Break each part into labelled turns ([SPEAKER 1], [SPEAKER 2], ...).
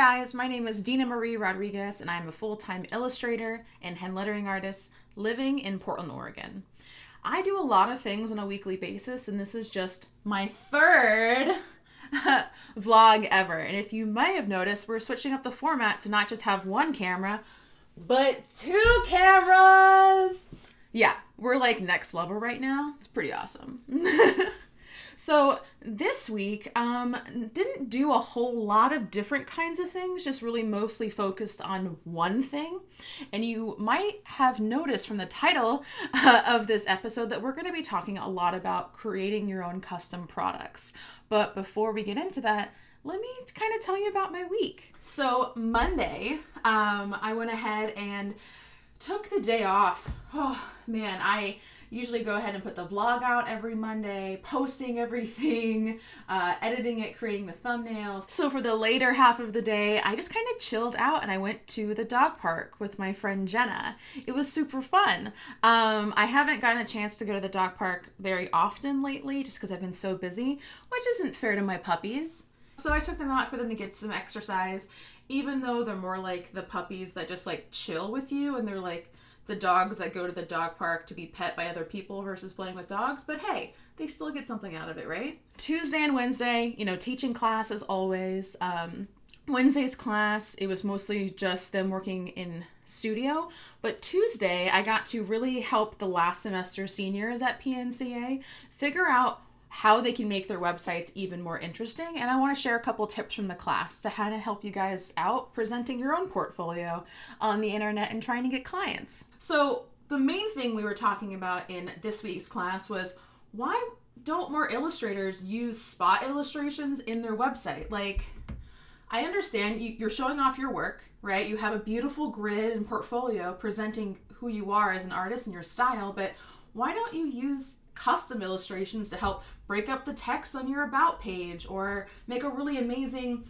[SPEAKER 1] guys, my name is Dina Marie Rodriguez, and I'm a full-time illustrator and hand lettering artist living in Portland, Oregon. I do a lot of things on a weekly basis, and this is just my third vlog ever. And if you might have noticed, we're switching up the format to not just have one camera, but two cameras. Yeah, we're like next level right now. It's pretty awesome. So this week, didn't do a whole lot of different kinds of things, just really mostly focused on one thing. And you might have noticed from the title of this episode that we're going to be talking a lot about creating your own custom products. But before we get into that, let me kind of tell you about my week. So Monday, I went ahead and took the day off. Oh man, I usually go ahead and put the vlog out every Monday, posting everything, editing it, creating the thumbnails. So for the later half of the day, I just kind of chilled out and I went to the dog park with my friend Jenna. It was super fun. I haven't gotten a chance to go to the dog park very often lately just because I've been so busy, which isn't fair to my puppies. So I took them out for them to get some exercise, even though they're more like the puppies that just like chill with you and they're like the dogs that go to the dog park to be pet by other people versus playing with dogs. But hey, they still get something out of it, right? Tuesday and Wednesday, teaching class as always. Wednesday's class, it was mostly just them working in studio. But Tuesday, I got to really help the last semester seniors at PNCA figure out how they can make their websites even more interesting. And I want to share a couple tips from the class to kind of help you guys out presenting your own portfolio on the internet and trying to get clients. So the main thing we were talking about in this week's class was why don't more illustrators use spot illustrations in their website? Like, I understand you're showing off your work, right? You have a beautiful grid and portfolio presenting who you are as an artist and your style, but why don't you use custom illustrations to help break up the text on your about page or make a really amazing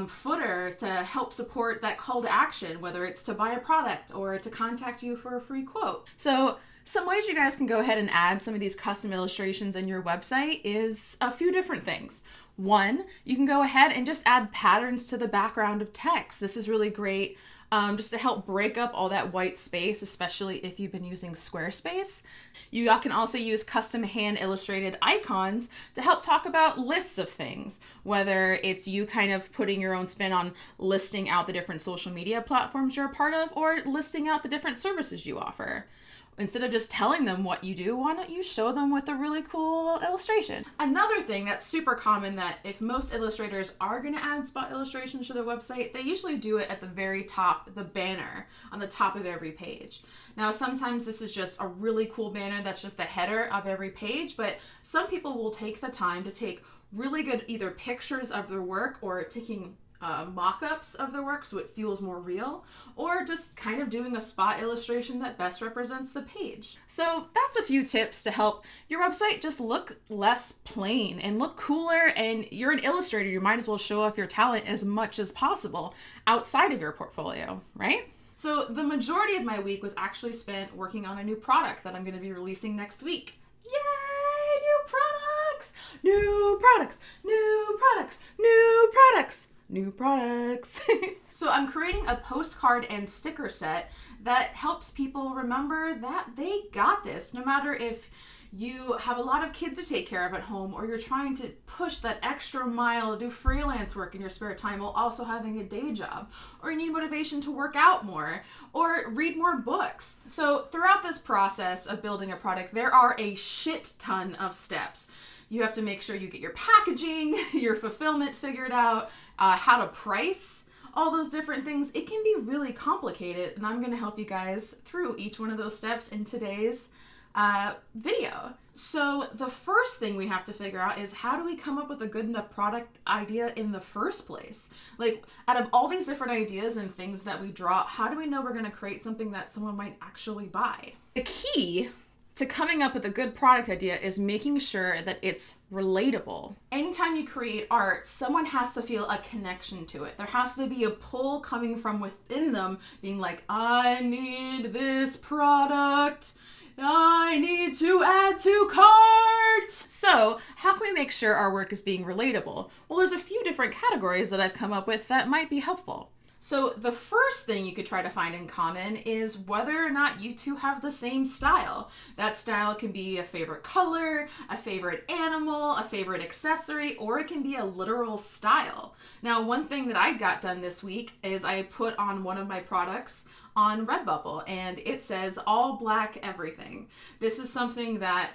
[SPEAKER 1] footer to help support that call to action, whether it's to buy a product or to contact you for a free quote. So some ways you guys can go ahead and add some of these custom illustrations in your website is a few different things. One, you can go ahead and just add patterns to the background of text. This is really great just to help break up all that white space, especially if you've been using Squarespace. You can also use custom hand illustrated icons to help talk about lists of things, whether it's you kind of putting your own spin on listing out the different social media platforms you're a part of or listing out the different services you offer. Instead of just telling them what you do, why don't you show them with a really cool illustration? Another thing that's super common that if most illustrators are going to add spot illustrations to their website, they usually do it at the very top, the banner on the top of every page. Now, sometimes this is just a really cool banner that's just the header of every page, but some people will take the time to take really good either pictures of their work or taking mock-ups of their work so it feels more real, or just kind of doing a spot illustration that best represents the page. So that's a few tips to help your website just look less plain and look cooler, and you're an illustrator, you might as well show off your talent as much as possible outside of your portfolio, right? So the majority of my week was actually spent working on a new product that I'm going to be releasing next week. Yay! New products! New products! New products! New products! New products. So I'm creating a postcard and sticker set that helps people remember that they got this, no matter if you have a lot of kids to take care of at home or you're trying to push that extra mile to do freelance work in your spare time while also having a day job, or you need motivation to work out more or read more books. So throughout this process of building a product, there are a shit ton of steps. You have to make sure you get your packaging, your fulfillment figured out, how to price, all those different things. It can be really complicated, and I'm going to help you guys through each one of those steps in today's video. So the first thing we have to figure out is how do we come up with a good enough product idea in the first place? Like, out of all these different ideas and things that we draw, how do we know we're going to create something that someone might actually buy? The key to coming up with a good product idea is making sure that it's relatable. Anytime you create art, someone has to feel a connection to it. There has to be a pull coming from within them being like, I need this product. I need to add to cart. So how can we make sure our work is being relatable? Well, there's a few different categories that I've come up with that might be helpful. So the first thing you could try to find in common is whether or not you two have the same style. That style can be a favorite color, a favorite animal, a favorite accessory, or it can be a literal style. Now, one thing that I got done this week is I put on one of my products on Redbubble, and it says all black everything. This is something that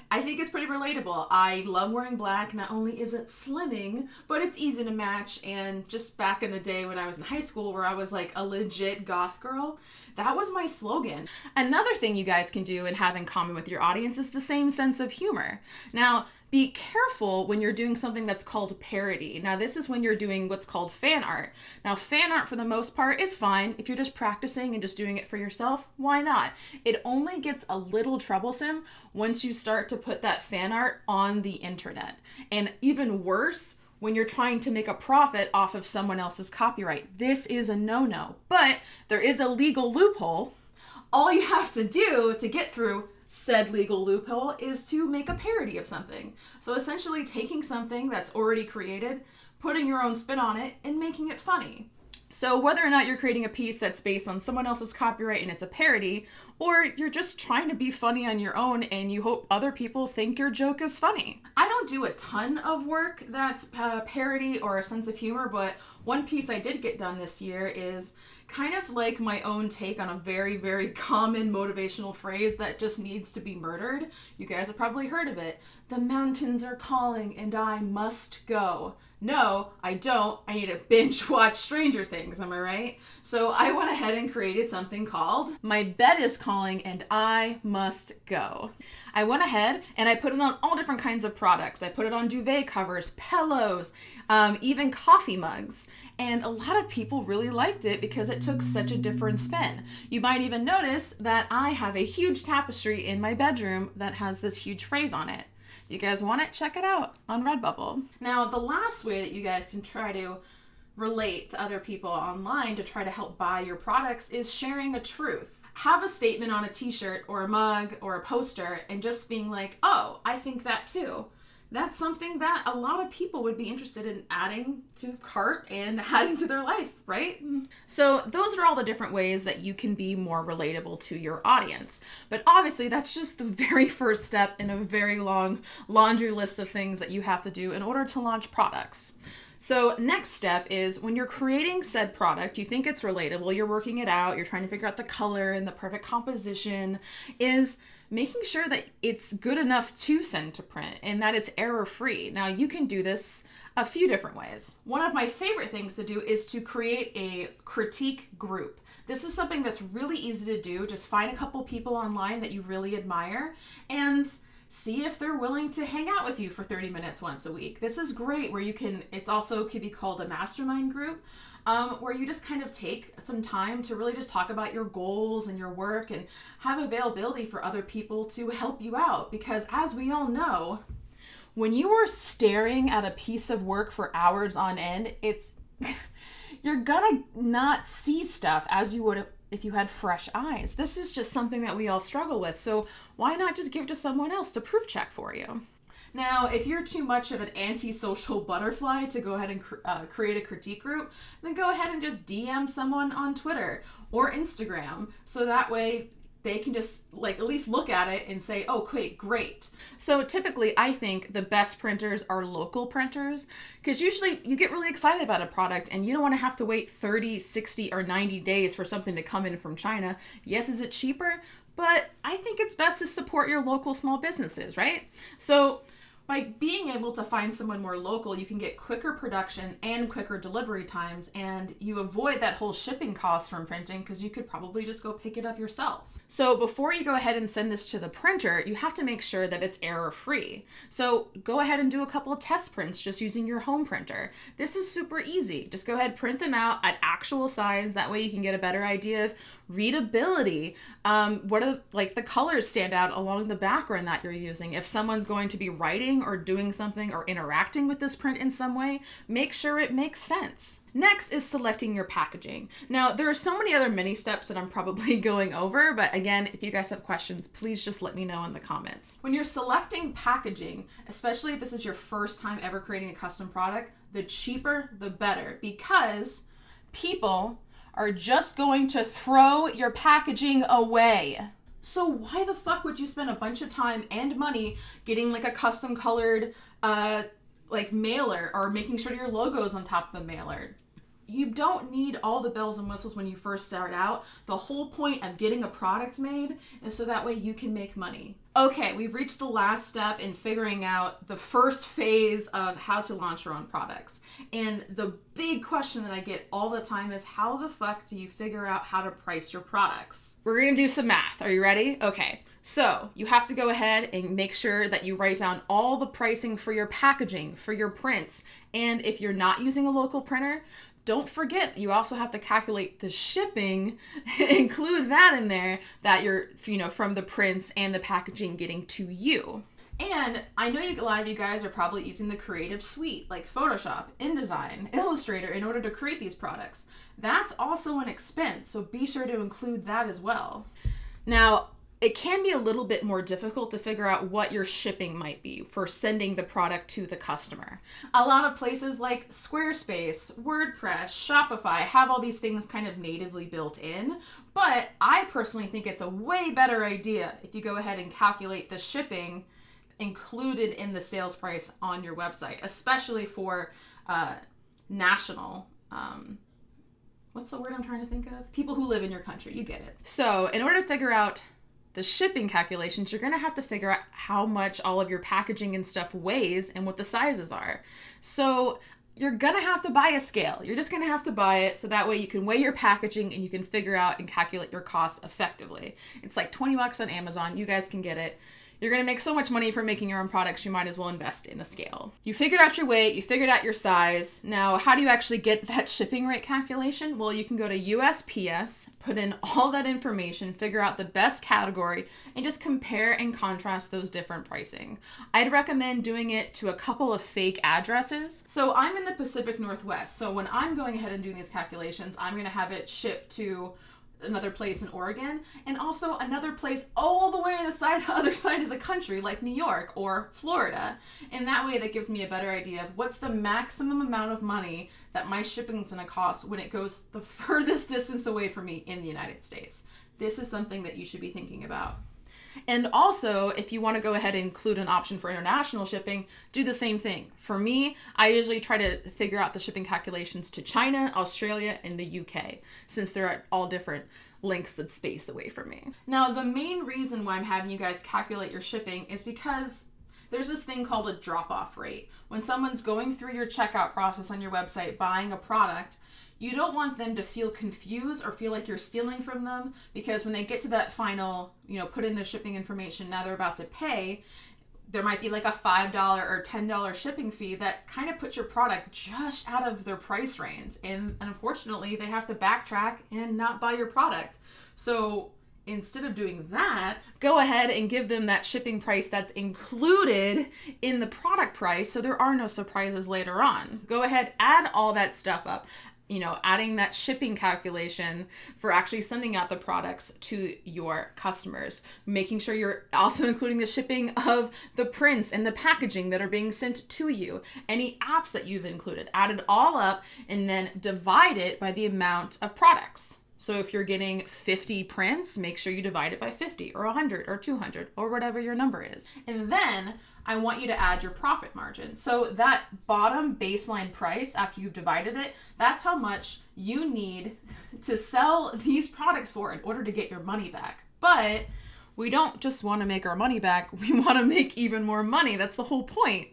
[SPEAKER 1] I think is pretty relatable. I love wearing black. Not only is it slimming, but it's easy to match. And just back in the day when I was in high school, where I was like a legit goth girl, that was my slogan. Another thing you guys can do and have in common with your audience is the same sense of humor. Now, be careful when you're doing something that's called parody. Now, this is when you're doing what's called fan art. Now, fan art for the most part is fine. If you're just practicing and just doing it for yourself, why not? It only gets a little troublesome once you start to put that fan art on the internet. And even worse, when you're trying to make a profit off of someone else's copyright. This is a no-no, but there is a legal loophole. All you have to do to get through said legal loophole is to make a parody of something. So essentially taking something that's already created, putting your own spin on it, and making it funny. So whether or not you're creating a piece that's based on someone else's copyright and it's a parody, or you're just trying to be funny on your own and you hope other people think your joke is funny. I don't do a ton of work that's parody or a sense of humor, but one piece I did get done this year is kind of like my own take on a very, very common motivational phrase that just needs to be murdered. You guys have probably heard of it. The mountains are calling and I must go. No, I don't. I need to binge watch Stranger Things, am I right? So I went ahead and created something called My Bed is Calling and I Must Go. I went ahead and I put it on all different kinds of products. I put it on duvet covers, pillows, even coffee mugs. And a lot of people really liked it because it took such a different spin. You might even notice that I have a huge tapestry in my bedroom that has this huge phrase on it. You guys want it? Check it out on Redbubble. Now, the last way that you guys can try to relate to other people online to try to help buy your products is sharing a truth. Have a statement on a t-shirt or a mug or a poster and just being like, oh, I think that too. That's something that a lot of people would be interested in adding to cart and adding to their life, right? So those are all the different ways that you can be more relatable to your audience. But obviously that's just the very first step in a very long laundry list of things that you have to do in order to launch products. So next step is when you're creating said product, you think it's relatable, you're working it out, you're trying to figure out the color and the perfect composition, is making sure that it's good enough to send to print and that it's error-free. Now, you can do this a few different ways. One of my favorite things to do is to create a critique group. This is something that's really easy to do. Just find a couple people online that you really admire and see if they're willing to hang out with you for 30 minutes once a week. This is great where you can, it's also could be called a mastermind group, where you just kind of take some time to really just talk about your goals and your work and have availability for other people to help you out. Because as we all know, when you are staring at a piece of work for hours on end, it's you're gonna not see stuff as you would if you had fresh eyes. This is just something that we all struggle with. So why not just give it to someone else to proof check for you? Now, if you're too much of an antisocial butterfly to go ahead and create a critique group, then go ahead and just DM someone on Twitter or Instagram. So that way they can just like at least look at it and say, oh, great. So typically I think the best printers are local printers because usually you get really excited about a product and you don't want to have to wait 30, 60, or 90 days for something to come in from China. Yes, is it cheaper? But I think it's best to support your local small businesses, right? So by being able to find someone more local, you can get quicker production and quicker delivery times, and you avoid that whole shipping cost from printing because you could probably just go pick it up yourself. So before you go ahead and send this to the printer, you have to make sure that it's error-free. So go ahead and do a couple of test prints just using your home printer. This is super easy. Just go ahead, print them out at actual size. That way you can get a better idea of readability. What are like the colors stand out along the background that you're using. If someone's going to be writing or doing something or interacting with this print in some way, make sure it makes sense. Next is selecting your packaging. Now, there are so many other mini steps that I'm probably going over, but again, if you guys have questions, please just let me know in the comments. When you're selecting packaging, especially if this is your first time ever creating a custom product, the cheaper, the better, because people are just going to throw your packaging away. So why the fuck would you spend a bunch of time and money getting like a custom colored like mailer or making sure your logo is on top of the mailer? You don't need all the bells and whistles when you first start out. The whole point of getting a product made is so that way you can make money. Okay, we've reached the last step in figuring out the first phase of how to launch your own products. And the big question that I get all the time is, how the fuck do you figure out how to price your products? We're gonna do some math. Are you ready? Okay, so you have to go ahead and make sure that you write down all the pricing for your packaging, for your prints. And if you're not using a local printer, don't forget, you also have to calculate the shipping, include that in there, that you're, from the prints and the packaging getting to you. And I know a lot of you guys are probably using the creative suite like Photoshop, InDesign, Illustrator in order to create these products. That's also an expense, so be sure to include that as well. Now, it can be a little bit more difficult to figure out what your shipping might be for sending the product to the customer. A lot of places like Squarespace, WordPress, Shopify have all these things kind of natively built in, but I personally think it's a way better idea if you go ahead and calculate the shipping included in the sales price on your website, especially for national, what's the word I'm trying to think of? People who live in your country, you get it. So in order to figure out the shipping calculations, you're going to have to figure out how much all of your packaging and stuff weighs and what the sizes are. So you're going to have to buy a scale. You're just going to have to buy it so that way you can weigh your packaging and you can figure out and calculate your costs effectively. It's like $20 on Amazon. You guys can get it. You're going to make so much money from making your own products, you might as well invest in a scale. You figured out your weight, you figured out your size. Now, how do you actually get that shipping rate calculation? Well, you can go to USPS, put in all that information, figure out the best category, and just compare and contrast those different pricing. I'd recommend doing it to a couple of fake addresses. So I'm in the Pacific Northwest, so when I'm going ahead and doing these calculations, I'm going to have it shipped to another place in Oregon, and also another place all the way on the other side of the country, like New York or Florida. And that way, that gives me a better idea of what's the maximum amount of money that my shipping is going to cost when it goes the furthest distance away from me in the United States. This is something that you should be thinking about. And also, if you want to go ahead and include an option for international shipping, do the same thing. For me, I usually try to figure out the shipping calculations to China, Australia, and the UK, since they're at all different lengths of space away from me. Now, the main reason why I'm having you guys calculate your shipping is because there's this thing called a drop-off rate. When someone's going through your checkout process on your website, buying a product, you don't want them to feel confused or feel like you're stealing from them, because when they get to that final, put in their shipping information, now they're about to pay, there might be like a $5 or $10 shipping fee that kind of puts your product just out of their price range. And unfortunately, they have to backtrack and not buy your product. So instead of doing that, go ahead and give them that shipping price that's included in the product price so there are no surprises later on. Go ahead, add all that stuff up. Adding that shipping calculation for actually sending out the products to your customers. Making sure you're also including the shipping of the prints and the packaging that are being sent to you. Any apps that you've included. Add it all up and then divide it by the amount of products. So if you're getting 50 prints, make sure you divide it by 50 or 100 or 200 or whatever your number is. And then I want you to add your profit margin. So that bottom baseline price, after you've divided it, that's how much you need to sell these products for in order to get your money back. But we don't just want to make our money back, we want to make even more money. That's the whole point.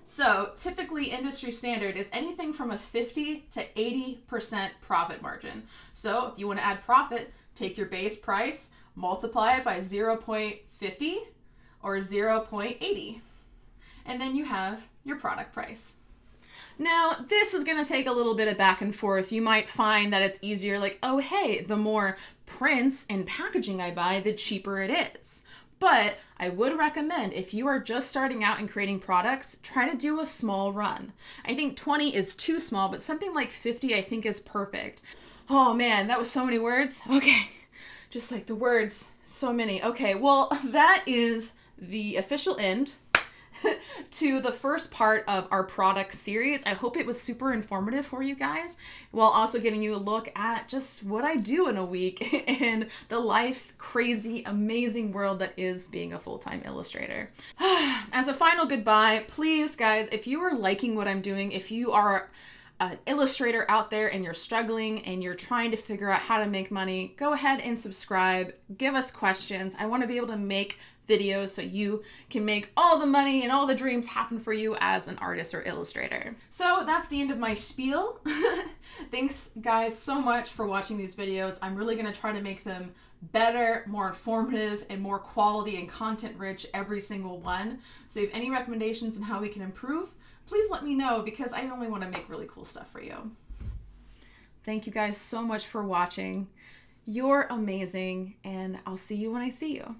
[SPEAKER 1] So typically industry standard is anything from a 50 to 80% profit margin. So if you want to add profit, take your base price, multiply it by 0.50 or 0.80. And then you have your product price. Now, this is going to take a little bit of back and forth. You might find that it's easier, like, oh, hey, the more prints and packaging I buy, the cheaper it is. But I would recommend, if you are just starting out and creating products, try to do a small run. I think 20 is too small, but something like 50 I think is perfect. Oh man, that was so many words. Okay, just like the words, so many. Okay, well, that is the official end to the first part of our product series. I hope it was super informative for you guys, while also giving you a look at just what I do in a week and the life, crazy, amazing world that is being a full-time illustrator. As a final goodbye, please guys, if you are liking what I'm doing, if you are an illustrator out there and you're struggling and you're trying to figure out how to make money, go ahead and subscribe, give us questions. I want to be able to make videos so you can make all the money and all the dreams happen for you as an artist or illustrator. So that's the end of my spiel. Thanks guys so much for watching these videos. I'm really going to try to make them better, more informative, and more quality and content rich every single one. So if you have any recommendations on how we can improve, please let me know, because I only want to make really cool stuff for you. Thank you guys so much for watching. You're amazing, and I'll see you when I see you.